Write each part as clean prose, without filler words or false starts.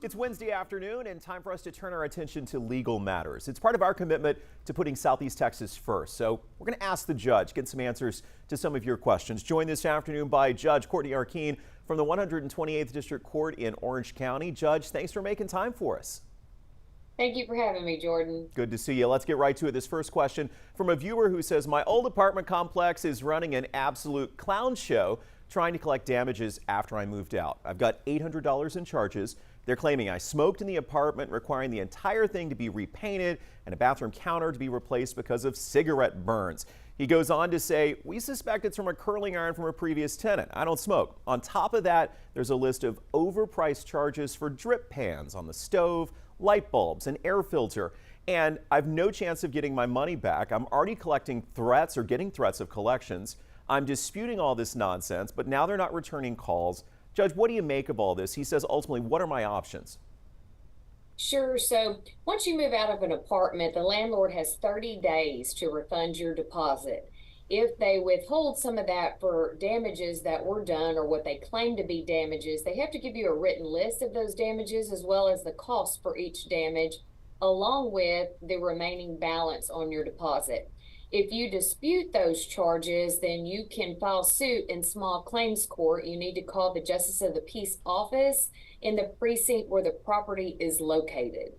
It's Wednesday afternoon and time for us to turn our attention to legal matters. It's part of our commitment to putting Southeast Texas first. So we're going to ask the judge, get some answers to some of your questions. Joined this afternoon by Judge Courtney Arkeen from the 128th District Court in Orange County. Judge, thanks for making time for us. Thank you for having me, Jordan. Good to see you. Let's get right to it. This first question from a viewer who says, my old apartment complex is running an absolute clown show trying to collect damages after I moved out. I've got $800 in charges. They're claiming I smoked in the apartment, requiring the entire thing to be repainted and a bathroom counter to be replaced because of cigarette burns. He goes on to say, we suspect it's from a curling iron from a previous tenant. I don't smoke. On top of that, there's a list of overpriced charges for drip pans on the stove, light bulbs, an air filter, and I've no chance of getting my money back. I'm already collecting threats or getting threats of collections. I'm disputing all this nonsense, but now they're not returning calls. Judge, what do you make of all this? He says, ultimately, what are my options? Sure. So once you move out of an apartment, the landlord has 30 days to refund your deposit. If they withhold some of that for damages that were done or what they claim to be damages, they have to give you a written list of those damages as well as the cost for each damage, along with the remaining balance on your deposit. If you dispute those charges, then you can file suit in small claims court. You need to call the Justice of the Peace office in the precinct where the property is located.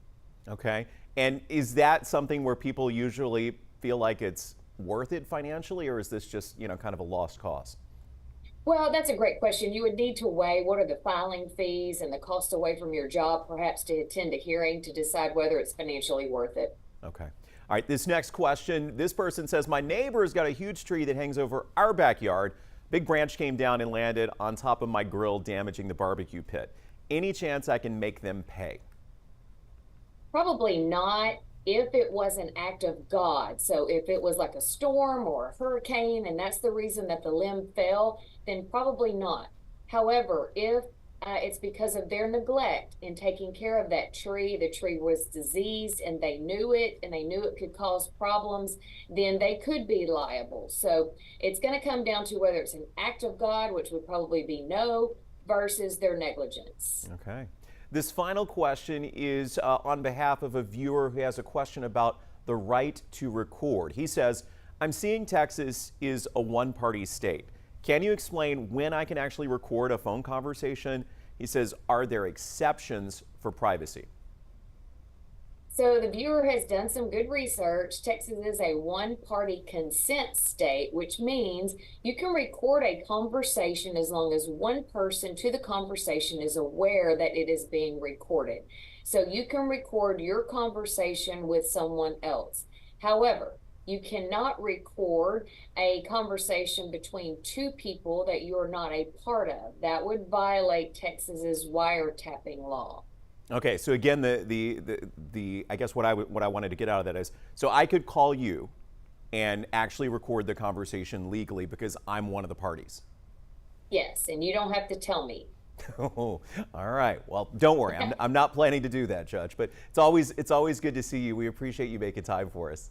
Okay. And is that something where people usually feel like it's worth it financially, or is this just, kind of a lost cause? Well, that's a great question. You would need to weigh what are the filing fees and the cost away from your job, perhaps to attend a hearing to decide whether it's financially worth it. Okay. All right, this next question, this person says, my neighbor's got a huge tree that hangs over our backyard. Big branch came down and landed on top of my grill, damaging the barbecue pit. Any chance I can make them pay? Probably not if it was an act of God. So if it was like a storm or a hurricane and that's the reason that the limb fell, then probably not. However, if it's because of their neglect in taking care of that tree, the tree was diseased and they knew it and they knew it could cause problems, then they could be liable. So it's going to come down to whether it's an act of God, which would probably be no, versus their negligence. Okay. This final question is on behalf of a viewer who has a question about the right to record. He says, I'm seeing Texas is a one-party state. Can you explain when I can actually record a phone conversation? He says, are there exceptions for privacy? So the viewer has done some good research. Texas is a one-party consent state, which means you can record a conversation as long as one person to the conversation is aware that it is being recorded. So you can record your conversation with someone else. However, you cannot record a conversation between two people that you're not a part of. That would violate Texas's wiretapping law. Okay, so again, I guess what I wanted to get out of that is, so I could call you and actually record the conversation legally because I'm one of the parties. Yes, and you don't have to tell me. Oh, all right. Well, don't worry. I'm not planning to do that, Judge. But it's always good to see you. We appreciate you making time for us.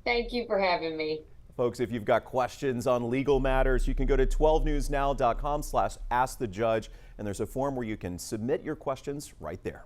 Thank you for having me. Folks, if you've got questions on legal matters, you can go to 12newsnow.com/askthejudge, and there's a form where you can submit your questions right there.